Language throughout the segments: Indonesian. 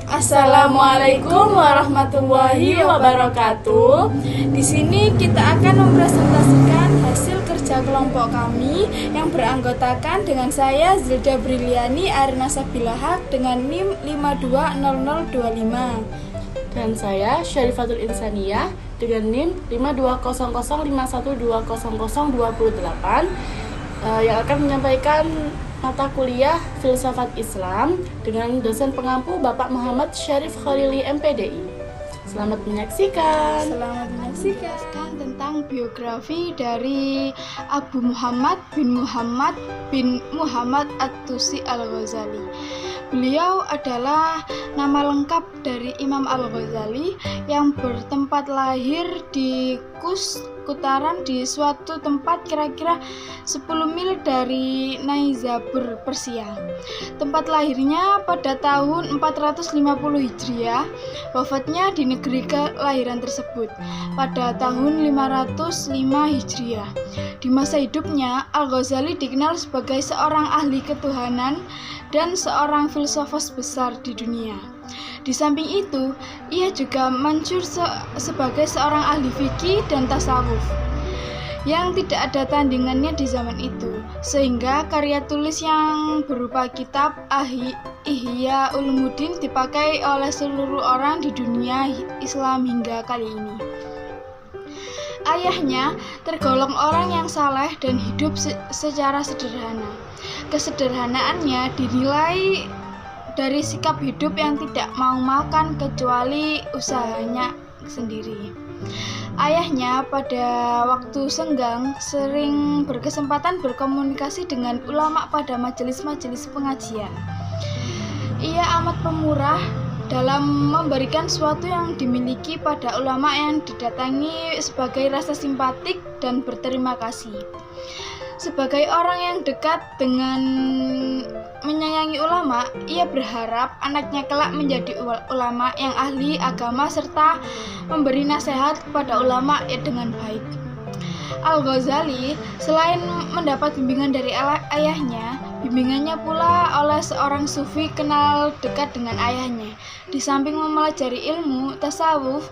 Assalamualaikum warahmatullahi wabarakatuh. Di sini kita akan mempresentasikan hasil kerja kelompok kami yang beranggotakan dengan saya Zilda Briliani Arina Sabilahak dengan NIM 520025 dan saya Syarifatul Insaniyah dengan NIM 520051200028 yang akan menyampaikan mata kuliah Filsafat Islam dengan dosen pengampu Bapak Muhammad Syarif Khalili MPDI. Selamat menyaksikan. Tentang biografi dari Abu Muhammad bin Muhammad At-Tusi Al-Ghazali. Beliau adalah nama lengkap dari Imam Al-Ghazali yang bertempat lahir di Kutaran di suatu tempat kira-kira 10 mil dari Naisabur, Persia. Tempat lahirnya pada tahun 450 Hijriah, wafatnya di negeri kelahiran tersebut pada tahun 505 Hijriah. Di masa hidupnya, Al-Ghazali dikenal sebagai seorang ahli ketuhanan dan seorang filsuf besar di dunia. Di samping itu, ia juga masyhur sebagai seorang ahli fikih dan tasawuf yang tidak ada tandingannya di zaman itu, sehingga karya tulis yang berupa kitab Ihya Ulumuddin dipakai oleh seluruh orang di dunia Islam hingga kali ini. Ayahnya tergolong orang yang saleh dan hidup secara sederhana. Kesederhanaannya dinilai dari sikap hidup yang tidak mau makan kecuali usahanya sendiri. Ayahnya pada waktu senggang sering berkesempatan berkomunikasi dengan ulama pada majelis-majelis pengajian. Ia amat pemurah dalam memberikan sesuatu yang dimiliki pada ulama yang didatangi sebagai rasa simpatik dan berterima kasih. Sebagai orang yang dekat dengan menyayangi ulama, ia berharap anaknya kelak menjadi ulama yang ahli agama serta memberi nasihat kepada ulama dengan baik. Al-Ghazali selain mendapat bimbingan dari ayahnya, bimbingannya pula oleh seorang sufi kenal dekat dengan ayahnya. Di samping mempelajari ilmu tasawuf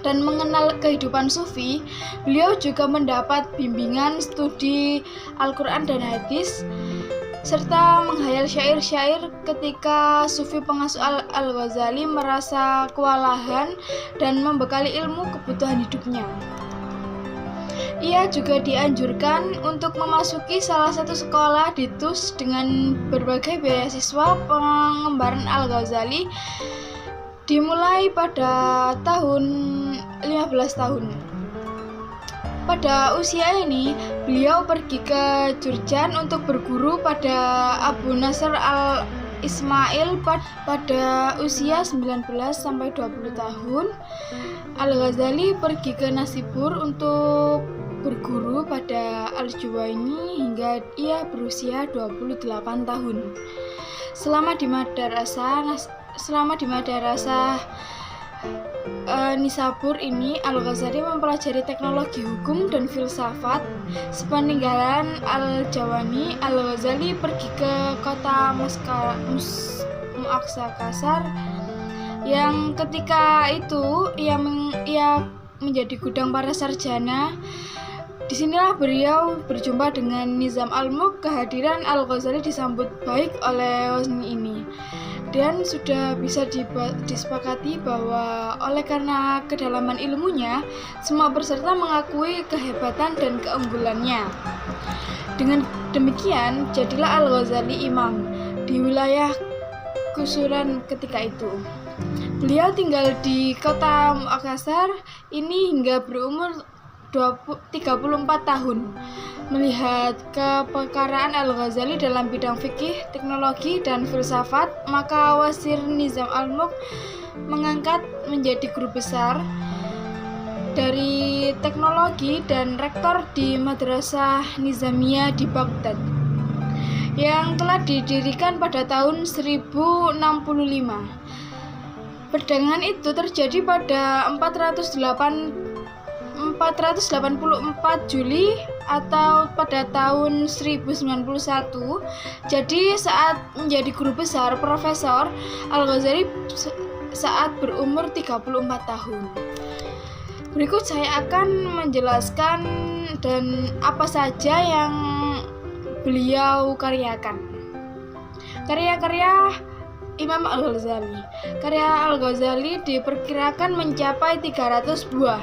dan mengenal kehidupan sufi, beliau juga mendapat bimbingan studi Al-Quran dan hadis serta menghayal syair-syair ketika sufi pengasuh Al-Ghazali merasa kewalahan dan membekali ilmu kebutuhan hidupnya. Ia juga dianjurkan untuk memasuki salah satu sekolah di Tus dengan berbagai beasiswa pengembaraan Al-Ghazali dimulai pada tahun 15 tahun. Pada usia ini, beliau pergi ke Jurjan untuk berguru pada Abu Nasr al-Ismail pada usia 19 sampai 20 tahun. Al-Ghazali pergi ke Nasibur untuk berguru pada Al-Juwaini hingga ia berusia 28 tahun. Selama di madrasah Nisabur ini, Al-Ghazali mempelajari teknologi hukum dan filsafat. Sepeninggalan Al-Jawani, Al-Ghazali pergi ke kota Muakhazakasar yang ketika itu ia menjadi gudang para sarjana. Disinilah beliau berjumpa dengan Nizam al-Mulk. Kehadiran Al-Ghazali disambut baik oleh Wasni ini dan sudah bisa disepakati bahwa oleh karena kedalaman ilmunya, semua peserta mengakui kehebatan dan keunggulannya. Dengan demikian, jadilah Al-Ghazali imam di wilayah Kusuran ketika itu. Beliau tinggal di kota Muakhazar ini hingga berumur 34 tahun. Melihat kepekaraan Al-Ghazali dalam bidang fikih, teknologi, dan filsafat, maka Wasir Nizam al-Mulk mengangkat menjadi guru besar dari teknologi dan rektor di Madrasah Nizamiyah di Baghdad yang telah didirikan pada tahun 1065. Perdagangan itu terjadi pada 408 484 Juli atau pada tahun 1091. Jadi saat menjadi guru besar Profesor Al-Ghazali saat berumur 34 tahun. Berikut saya akan menjelaskan dan apa saja yang beliau karyakan. Karya-karya Imam Al-Ghazali. Karya Al-Ghazali diperkirakan mencapai 300 buah.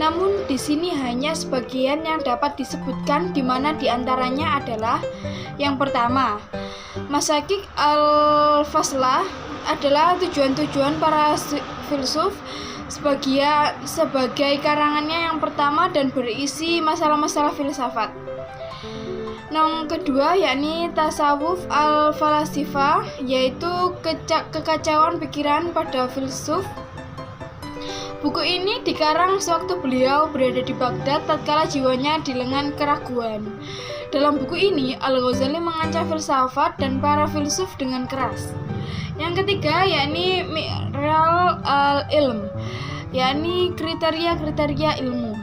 Namun di sini hanya sebagian yang dapat disebutkan, di mana diantaranya adalah yang pertama, Masakik Al-Faslah adalah tujuan-tujuan para filsuf sebagai karangannya yang pertama dan berisi masalah-masalah filsafat. Yang kedua yakni Tasawuf al-Falasifah, yaitu kekacauan pikiran pada filsuf. Buku ini dikarang sewaktu beliau berada di Baghdad tatkala jiwanya dilenggan keraguan. Dalam buku ini Al-Ghazali mengancam filsafat dan para filsuf dengan keras. Yang ketiga yakni Mi'ral al-Ilm, yakni kriteria-kriteria ilmu.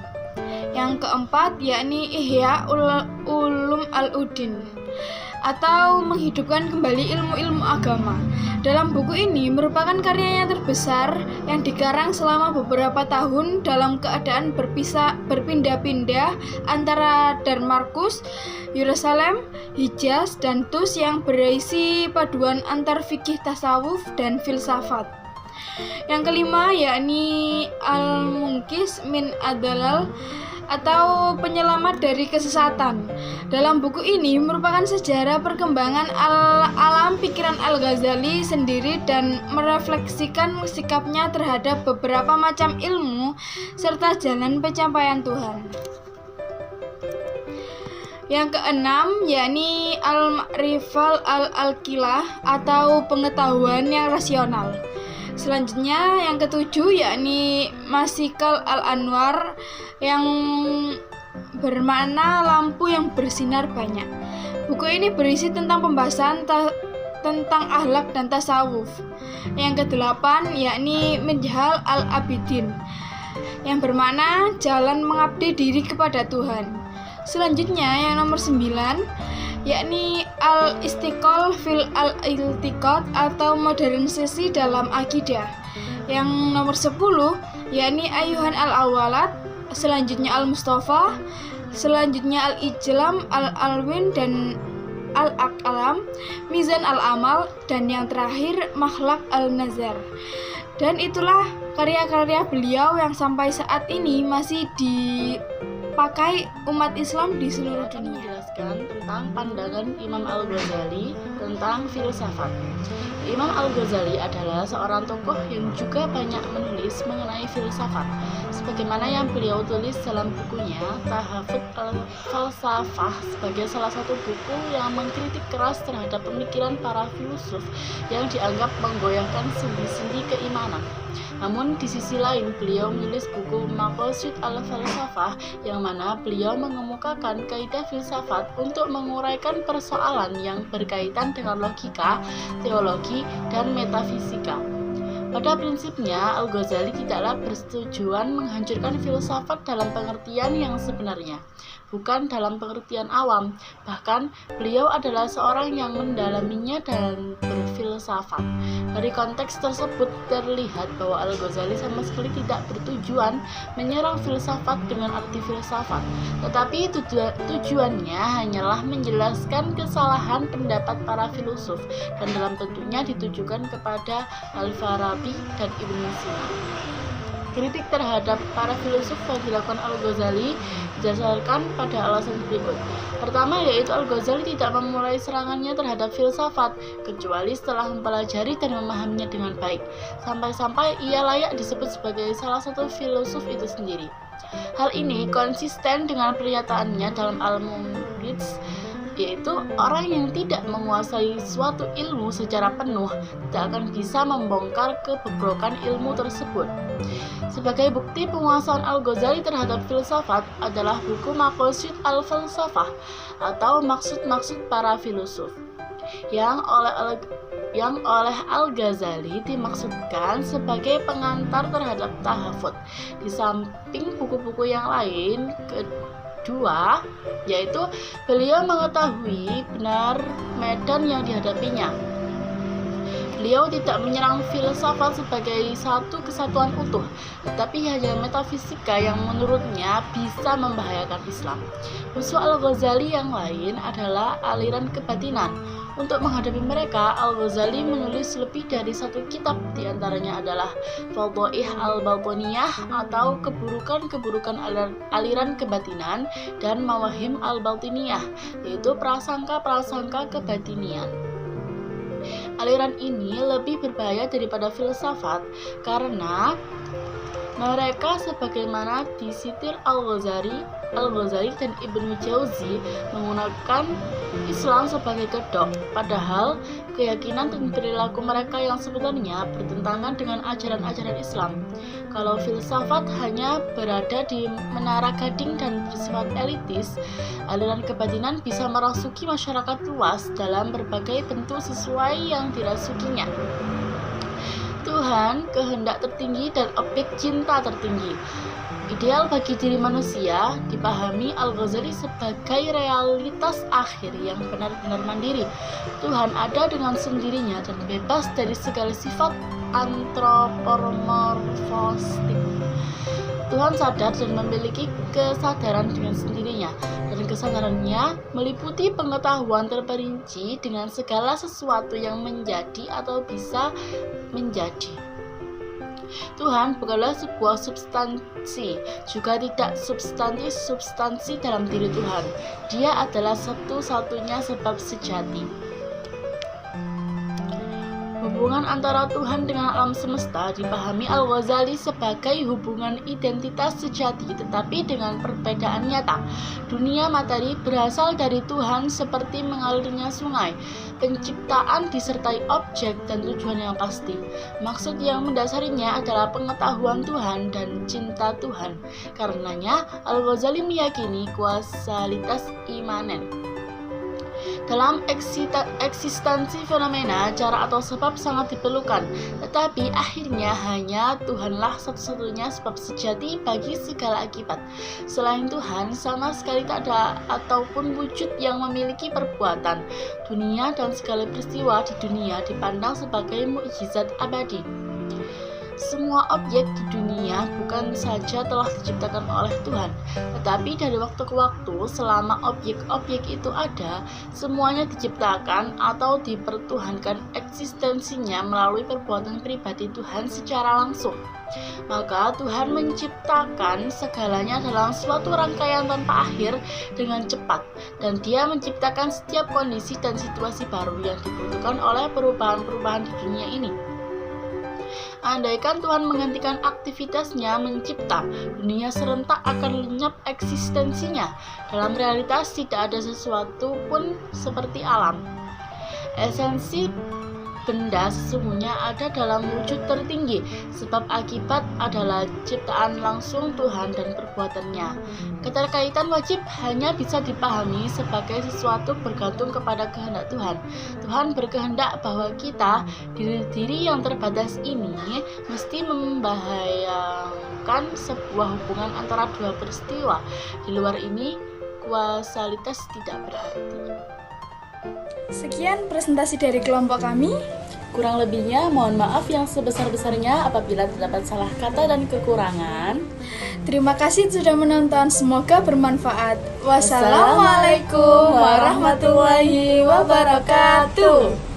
Yang keempat yakni Ihya Ulum al-Udin, atau menghidupkan kembali ilmu-ilmu agama. Dalam buku ini merupakan karyanya terbesar yang dikarang selama beberapa tahun dalam keadaan berpindah-pindah antara Damaskus, Yerusalem, Hijaz, dan Tus yang berisi paduan antar fikih, tasawuf, dan filsafat. Yang kelima yakni Al-Munqidh min Ad-Dalal, atau penyelamat dari kesesatan. Dalam buku ini merupakan sejarah perkembangan alam pikiran Al-Ghazali sendiri dan merefleksikan sikapnya terhadap beberapa macam ilmu serta jalan pencapaian Tuhan. Yang keenam yakni Al-Ma'rifah Al-Aqilah, atau pengetahuan yang rasional. Selanjutnya yang ketujuh yakni Masikal Al-Anwar, yang bermakna lampu yang bersinar banyak. Buku ini berisi tentang pembahasan tentang akhlak dan tasawuf. Yang kedelapan yakni Minhaj Al-Abidin, yang bermakna jalan mengabdi diri kepada Tuhan. Selanjutnya yang nomor 9 yakni Al-Istiqol fil Al-Iltiqat, atau modernisasi dalam akidah. Yang nomor 10 yakni Ayuhan Al-Awalat, selanjutnya Al-Mustafa, selanjutnya Al-Ijlam, Al-Alwin, dan Al-Aqlam, Mizan Al-Amal, dan yang terakhir Makhlaq Al-Nazar. Dan itulah karya-karya beliau yang sampai saat ini masih dipakai umat Islam di seluruh dunia. Menjelaskan tentang pandangan Imam Al-Ghazali tentang filsafat. Imam Al-Ghazali adalah seorang tokoh yang juga banyak menulis mengenai filsafat, sebagaimana yang beliau tulis dalam bukunya Tahafut al-Falsafah sebagai salah satu buku yang mengkritik keras terhadap pemikiran para filsuf yang dianggap menggoyahkan sendi-sendi keimanan. Namun di sisi lain beliau menulis buku Maqasid al-Falsafah, yang mana beliau mengemukakan kaidah filsafat untuk menguraikan persoalan yang berkaitan dengan logika, teologi, dan metafisika. Pada prinsipnya, Al-Ghazali tidaklah bertujuan menghancurkan filsafat dalam pengertian yang sebenarnya, bukan dalam pengertian awam. Bahkan, beliau adalah seorang yang mendalaminya dan berfilsafat. Dari konteks tersebut terlihat bahwa Al-Ghazali sama sekali tidak bertujuan menyerang filsafat dengan arti filsafat, tetapi tujuannya hanyalah menjelaskan kesalahan pendapat para filsuf, dan dalam tentunya ditujukan kepada Al-Farabi dan Ibnu Sina. Kritik terhadap para filsuf yang dilakukan Al-Ghazali didasarkan pada alasan berikut. Pertama, yaitu Al-Ghazali tidak memulai serangannya terhadap filsafat kecuali setelah mempelajari dan memahaminya dengan baik, sampai-sampai ia layak disebut sebagai salah satu filsuf itu sendiri. Hal ini konsisten dengan pernyataannya dalam Al-Munqidh, yaitu orang yang tidak menguasai suatu ilmu secara penuh tidak akan bisa membongkar kebobrokan ilmu tersebut. Sebagai bukti penguasaan Al-Ghazali terhadap filsafat adalah buku Maqasid al-Falsafah, atau maksud-maksud para filsuf, yang oleh yang oleh Al-Ghazali dimaksudkan sebagai pengantar terhadap tahafut. Di samping buku-buku yang lain, kedua yaitu beliau mengetahui benar medan yang dihadapinya. Beliau tidak menyerang filsafat sebagai satu kesatuan utuh, tetapi hanya metafisika yang menurutnya bisa membahayakan Islam. Musuh Al-Ghazali yang lain adalah aliran kebatinan. Untuk menghadapi mereka, Al-Ghazali menulis lebih dari satu kitab, diantaranya adalah Fadhaih al-Batiniyah atau keburukan-keburukan aliran kebatinan dan Mawahim al-Batiniyah, yaitu prasangka-prasangka kebatinian. Aliran ini lebih berbahaya daripada filsafat karena mereka sebagaimana disitir Al-Ghazali dan Ibnu Jauzi menggunakan Islam sebagai kedok, padahal keyakinan dan perilaku mereka yang sebenarnya bertentangan dengan ajaran-ajaran Islam. Kalau filsafat hanya berada di menara gading dan bersifat elitis, aliran kebatinan bisa merasuki masyarakat luas dalam berbagai bentuk sesuai yang dirasukinya. Tuhan, kehendak tertinggi dan objek cinta tertinggi. Ideal bagi diri manusia dipahami Al-Ghazali sebagai realitas akhir yang benar-benar mandiri. Tuhan ada dengan sendirinya dan bebas dari segala sifat antropomorfistik. Tuhan sadar dan memiliki kesadaran dengan sendirinya, dan kesadarannya meliputi pengetahuan terperinci dengan segala sesuatu yang menjadi atau bisa menjadi. Tuhan bukanlah sebuah substansi, juga tidak substansi dalam diri Tuhan. Dia adalah satu-satunya sebab sejati. Hubungan antara Tuhan dengan alam semesta dipahami Al-Ghazali sebagai hubungan identitas sejati, tetapi dengan perbedaan nyata. Dunia materi berasal dari Tuhan seperti mengalirnya sungai. Penciptaan disertai objek dan tujuan yang pasti. Maksud yang mendasarinya adalah pengetahuan Tuhan dan cinta Tuhan. Karenanya, Al-Ghazali meyakini kausalitas imanen. Dalam eksistensi fenomena, cara atau sebab sangat diperlukan, tetapi akhirnya hanya Tuhanlah satu-satunya sebab sejati bagi segala akibat. Selain Tuhan, sama sekali tak ada ataupun wujud yang memiliki perbuatan. Dunia dan segala peristiwa di dunia dipandang sebagai mukjizat abadi. Semua objek di dunia bukan saja telah diciptakan oleh Tuhan, tetapi dari waktu ke waktu selama objek-objek itu ada, semuanya diciptakan atau dipertuhankan eksistensinya melalui perbuatan pribadi Tuhan secara langsung. Maka Tuhan menciptakan segalanya dalam suatu rangkaian tanpa akhir dengan cepat, dan Dia menciptakan setiap kondisi dan situasi baru yang dibutuhkan oleh perubahan-perubahan di dunia ini. Andaikan Tuhan menghentikan aktivitasnya mencipta, dunia serentak akan lenyap eksistensinya. Dalam realitas tidak ada sesuatu pun seperti alam. Esensi benda sesungguhnya ada dalam wujud tertinggi, sebab akibat adalah ciptaan langsung Tuhan dan perbuatannya. Keterkaitan wajib hanya bisa dipahami sebagai sesuatu bergantung kepada kehendak Tuhan. Tuhan berkehendak bahwa kita, diri-diri yang terbatas ini, mesti membahayakan sebuah hubungan antara dua peristiwa. Di luar ini, kausalitas tidak berarti. Sekian presentasi dari kelompok kami. Kurang lebihnya mohon maaf yang sebesar-besarnya apabila terdapat salah kata dan kekurangan. Terima kasih sudah menonton, semoga bermanfaat. Wassalamualaikum warahmatullahi wabarakatuh.